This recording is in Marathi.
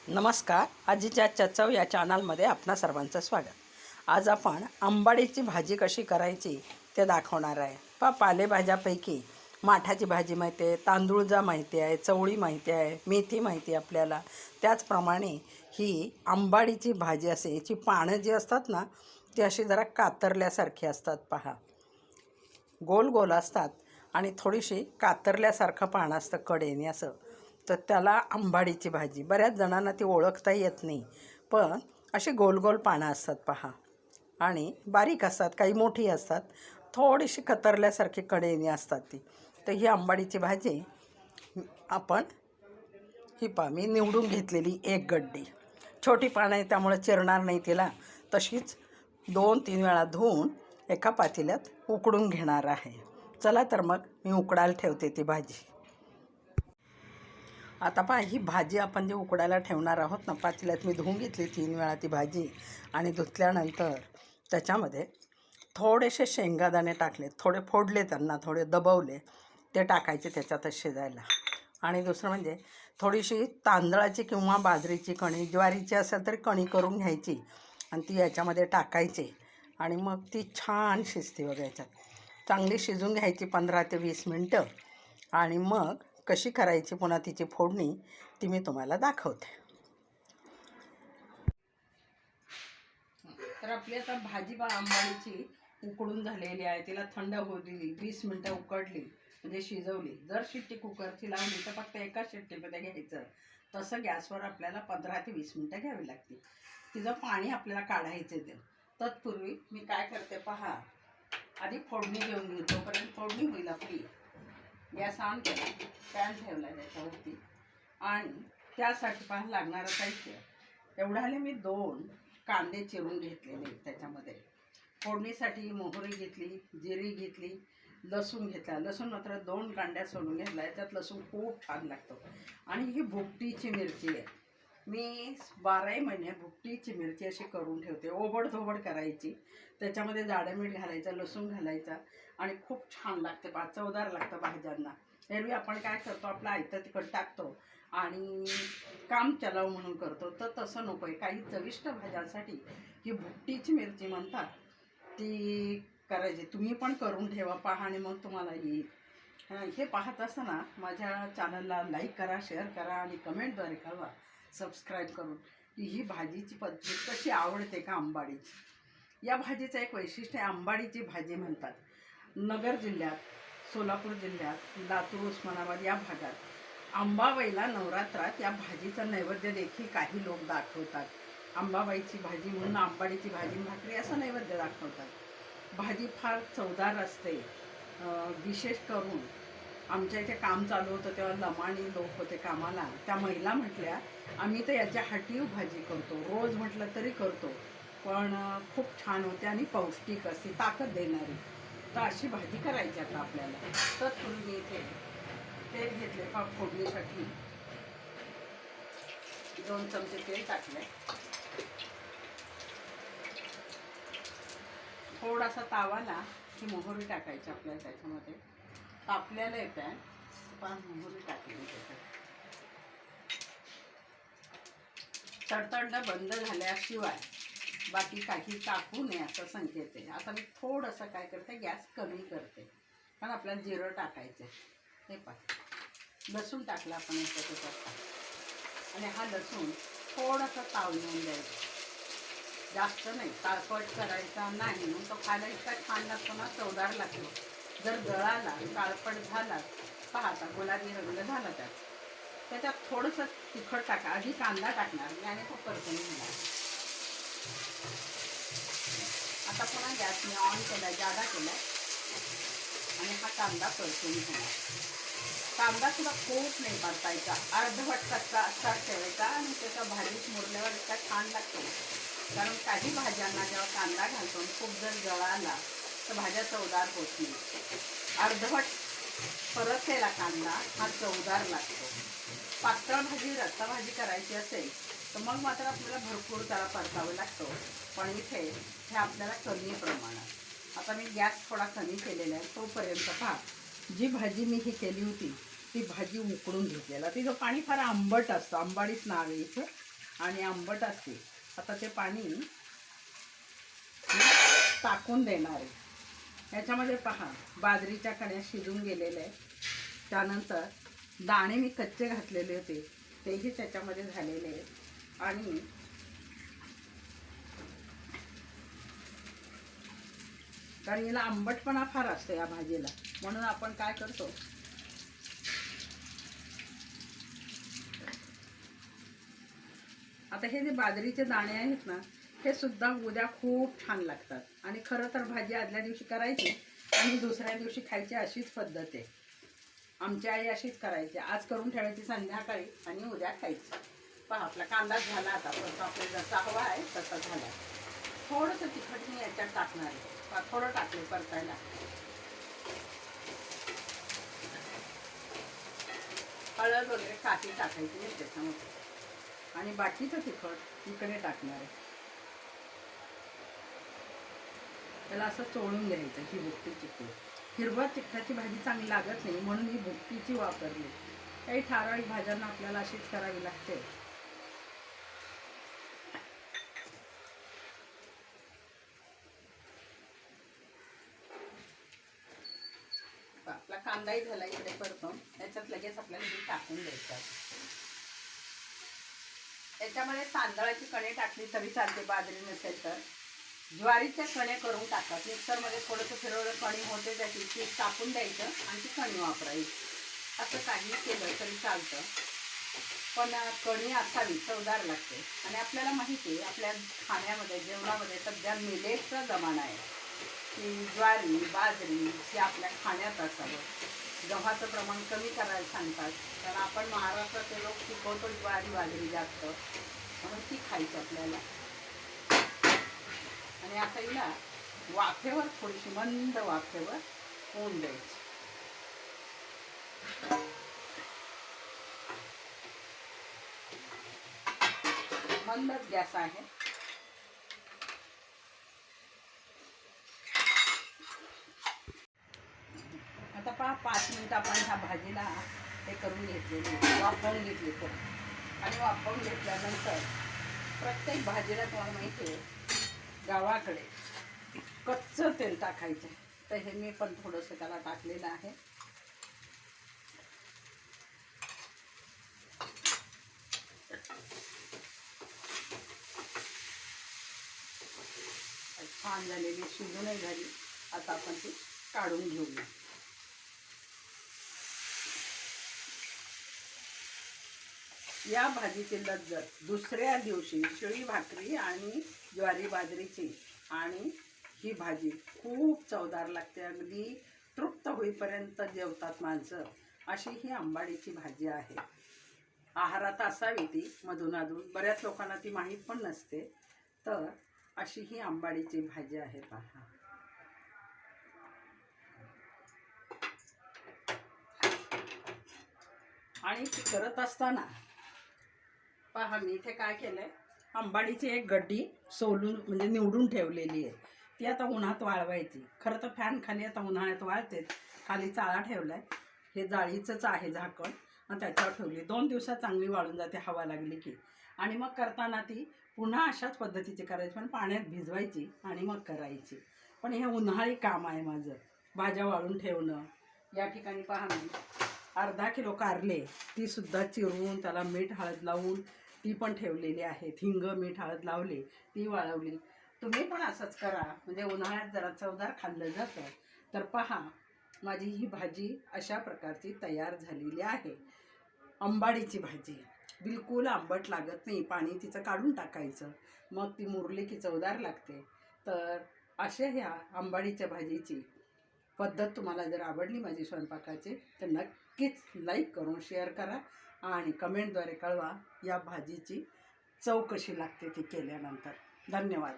नमस्कार. आजीच्या चचव या चॅनलमध्ये आपणा सर्वांचं स्वागत. आज आपण आंबाडीची भाजी कशी करायची ते दाखवणार आहे. पालेभाज्यापैकी माठाची भाजी माहिती आहे, तांदूळजा माहिती आहे, चवळी माहिती आहे, मेथी माहिती आहे आपल्याला. त्याचप्रमाणे ही आंबाडीची भाजी असते. याची पानं जी असतात ना ती अशी जरा कातरल्यासारखी असतात. पहा, गोल गोल असतात आणि थोडीशी कातरल्यासारखं पानं असतं कडेने असं. तर त्याला आंबाडीची भाजी. बऱ्याच जणांना ती ओळखता येत नाही, पण अशी गोल गोल पानं असतात पहा, आणि बारीक असतात, काही मोठी असतात, थोडीशी कतरल्यासारखी कडेने असतात ती. तर ही आंबाडीची भाजी आपण मी निवडून घेतलेली एक गड्डी. छोटी पानं आहे त्यामुळे चिरणार नाही तिला. तशीच 2-3 वेळा धुवून एका पातेल्यात उकडून घेणार आहे. चला तर मग मी उकडायला ठेवते ती भाजी. आता पहा, ही भाजी आपण जे उकडायला ठेवणार आहोत ना, पातेल्यात मी धुवून घेतली 3 वेळा ती भाजी. आणि धुतल्यानंतर त्याच्यामध्ये थोडेसे शेंगादाणे टाकले, थोडे फोडले, त्यांना थोडे दबवले, ते टाकायचे त्याच्यातच शिजायला. आणि दुसरं म्हणजे थोडीशी तांदळाची किंवा बाजरीची कणी, ज्वारीची असेल तरी कणी करून घ्यायची आणि ती याच्यामध्ये टाकायची. आणि मग ती छान शिजते बघा. याच्यात चांगली शिजून घ्यायची 15 ते 20 मिनटं. आणि मग कशी करायची पुन्हा तिची फोडणी ती मी तुम्हाला दाखवते. तर आपली आता भाजी आंबाडीची उकडून झालेली आहे. तिला थंड होऊ दिली, 20 मिनटं उकडली म्हणजे शिजवली. जर शिट्टी कुकरची लावली तर फक्त एका शिट्टीमध्ये घ्यायचं. तसं गॅसवर आपल्याला 15 ते 20 मिनटं घ्यावी लागते. तिचं पाणी आपल्याला काढायचं ते. तत्पूर्वी मी काय करते पहा, आधी फोडणी घेऊन घेऊ. तोपर्यंत फोडणी होईल आपली. गॅस ऑन केला, पॅन ठेवला त्याच्यावरती. आणि त्यासाठी पहा लागणारं साहित्य एवढ्याने मी 2 कांदे चिरून घेतलेले. त्याच्यामध्ये फोडणीसाठी मोहरी घेतली, जिरी घेतली, लसूण घेतला. लसूण मात्र 2 कांड्या सोलून घेतला. याच्यात लसूण खूप छान लागतो. आणि ही भुकटीची मिरची आहे. मी 12 महिने भुकटीची मिरची अशी करून ठेवते. ओबडधोबड करायची, त्याच्यामध्ये जाडं मीठ घालायचं, लसूण घालायचा आणि खूप छान लागते. चवदार लागतं भाज्यांना. एरवी आपण काय करतो, आपलं आयतं तिखट टाकतो आणि काम चलाव म्हणून करतो. तर तसं नको आहे. काही चविष्ट भाज्यांसाठी ही भुकटीची मिरची म्हणतात ती करायची. तुम्ही पण करून ठेवा पहा आणि मग तुम्हाला येईल. हे पाहत असताना माझ्या चॅनलला लाईक करा, शेअर करा आणि कमेंटद्वारे कळवा सबस्क्राईब करून की ही भाजीची पद्धत कशी आवडते का आंबाडीची. या भाजीचं एक वैशिष्ट्य आहे, आंबाडीची भाजी म्हणतात. नगर जिल्ह्यात, सोलापूर जिल्ह्यात, लातूर, उस्मानाबाद या भागात अंबाबाईला नवरात्रात या भाजीचं नैवेद्य देखील काही लोक दाखवतात. अंबाबाईची भाजी म्हणून आंबाडीची भाजी भाकरी असं नैवेद्य दाखवतात. भाजी फार चवदार असते. विशेष करून आमच्या इथे काम चालू होतं तेव्हा लमाणी लोक होते कामाला. त्या महिला म्हटल्या, आम्ही तर याच्या हाटीव भाजी करतो, रोज म्हटलं तरी करतो, पण खूप छान होते आणि पौष्टिक असते, ताकद देणारी. तर अशी भाजी करायची आता आपल्याला. तर तुम्ही इथे तेल घेतले फोडणीसाठी. 2 चमचे तेल टाकले. थोडासा तावाला ही मोहरी टाकायची आपल्याला. त्याच्यामध्ये तापल्याला येत आहे पण मोहरी टाकली. त्याच्यात तडतडणं बंद झाल्याशिवाय बाकी काही टाकू नये असं संकेत आहे. आता मी थोडंसं काय करते, गॅस कमी करते, पण आपल्याला जिरं टाकायचं. हे पहा, लसूण टाकला आपण याच्यात. आणि हा लसूण थोडासा तावून द्यायचा, जास्त नाही. काळपट करायचा नाही, मग तो खायला इतका छान लागतो ना, चवदार लागतो. जर जळाला, काळपट झाला, पहा आता गुलाबी रंग झाला त्याच्यात थोडंसं तिखट टाका. आधी कांदा टाकणार मी आणि तो परतून घेणार. आता पुन्हा गॅस मी ऑन केला, जादा केला आणि हा कांदा परतून घेणार. कांदा सुद्धा खूप नाही परतायचा, अर्धवट कच्चा असा ठेवायचा आणि त्याचा भाजीत मुरल्यावर इतका छान लागतो. कारण काही भाज्यांना जेव्हा कांदा घालतो खूप जर जळाला तर भाज्या चवदार होत नाही. अर्धवट परतलेला कांदा हा चवदार लागतो. पातळ भाजी, रस्साभाजी करायची असेल तर मग मात्र आपल्याला भरपूर त्याला परतावं लागतं. पण इथे हे आपल्याला कमी प्रमाणात. आता मी गॅस थोडा कमी केलेला आहे. तोपर्यंत पहा, जी भाजी मी ही केली होती ती भाजी उकडून घेतलेला. तिचं पाणी फार आंबट असतं, आंबाडीच नाव आहे इथे. आणि आंबट असते. आता ते पाणी टाकून देणार आहे. ह्याच्यामध्ये पहा बाजरीच्या कण्या शिजून गेलेल्या आहेत. त्यानंतर दाणे मी कच्चे घातलेले होते तेही त्याच्यामध्ये झालेले आहेत. आणि कारण हिला आंबटपणा फार असतो या भाजीला, म्हणून आपण काय करतो, आता हे जे बाजरीचे दाणे आहेत ना, हे सुद्धा उद्या खूप छान लागतात. आणि खरं तर भाजी आदल्या दिवशी करायची आणि दुसऱ्या दिवशी खायची अशीच पद्धत आहे. आमची आई अशीच करायची, आज करून ठेवायची संध्याकाळी आणि उद्या खायची. पहा आपला कांदा झाला. आता परत आपल्याला जसा हवा आहे तसा झाला. थोडंसं तिखट मी याच्यात टाकणार आहे, थोडं टाकले परतायला. हळद वगैरे काही टाकायची नाही त्याच्यामध्ये, आणि बाकीचं तिखट इकडे टाकणार आहे. त्याला असं चोळून घ्यायचं ही भुकटीची पूड. हिरवट तिखटाची भाजी चांगली लागत नाही म्हणून ही भुकटीची वापरली. काही ठराविक भाज्यांना आपल्याला अशीच करावी लागते. आपला कांदाही झाला इकडे परतून, त्याच्यात लगेच आपल्याला हे टाकून द्यायचं. त्याच्यामध्ये तांदळाची कणे टाकली तरी चालते, बाजरी नसेल तर. ज्वारीच्या कणे करून टाकतात. मिक्सरमध्ये थोडंसं फिरवलं कणी होते त्याची, पीठ टाकून द्यायचं आणि ती कणी वापरायची. असं काही केलं तरी चालतं, पण कणी असावी, चवदार लागते. आणि आपल्याला माहिती आहे आपल्या खाण्यामध्ये जेवणामध्ये सध्या मिलेटचा जमाना आहे, की ज्वारी बाजरी हे आपल्या खाण्यात असावं. गव्हाचं प्रमाण कमी करायला सांगतात, कारण आपण महाराष्ट्राचे लोक शिकवतो ज्वारी बाजरी जास्त, म्हणून ती खायची आपल्याला. आणि आता हिला वाफेवर, थोडीशी मंद वाफेवर होऊन द्यायची. मंदच गॅस आहे. आता पहा 5 मिनिट आपण ह्या भाजीला हे करून घेतलेली, वाफवून घेतली थोडी. आणि वाफवून घेतल्यानंतर प्रत्येक भाजीला तुम्हाला माहिती आहे गावाकडे कच्चं तेल टाकायचं. तर हे मी पण थोडंसं त्याला टाकलेलं आहे. छान झालेली, शिजूनही झाली. आता आपण ती काढून घेऊया. या भाजीची लज्जत दुसऱ्या दिवशी शिळी भाकरी आणि ज्वारी बाजरीची आणि ही भाजी खूप चवदार लागते. अगदी तृप्त होईपर्यंत जेवतात माणसं, अशी ही आंबाडीची भाजी आहे. आहारात असावी ती मधूनमधून, बऱ्याच लोकांना ती माहीत पण नसते. तर अशी ही आंबाडीची भाजी आहे. पहा आणि ती करत असताना पहा मी इथे काय केलंय, आंबाडीची एक गड्डी सोलून म्हणजे निवडून ठेवलेली आहे. ती आता उन्हात वाळवायची. खरं तर फॅन खाली आता उन्हाळ्यात वाळते. खाली चाळा ठेवलाय, हे जाळीचंच आहे झाकण, आणि त्याच्यावर ठेवली. 2 दिवसात चांगली वाळून जाते हवा लागली की. आणि मग करताना ती पुन्हा अशाच पद्धतीची करायची, पण पाण्यात भिजवायची आणि मग करायची. पण हे उन्हाळी काम आहे माझं, भाज्या वाळून ठेवणं. या ठिकाणी पहा मी अर्धा किलो कारले, ती सुद्धा चिरून त्याला मीठ हळद लावून ती पण ठेवलेली आहे. हिंग मीठ हळद लावली, ती वाळवली. तुम्ही पण असंच करा, म्हणजे उन्हाळ्यात जरा चवदार खाल्लं जातं. तर पहा माझी ही भाजी अशा प्रकारची तयार झालेली आहे. आंबाडीची भाजी बिलकुल आंबट लागत नाही. पाणी तिचं काढून टाकायचं, मग ती मुरली की चवदार लागते. तर अशा ह्या आंबाडीच्या भाजीची पद्धत तुम्हाला जर आवडली माझी स्वयंपाकाची, तर नक्कीच लाईक करून शेअर करा आणि कमेंटद्वारे कळवा या भाजीची चव कशी लागते ती केल्यानंतर. धन्यवाद.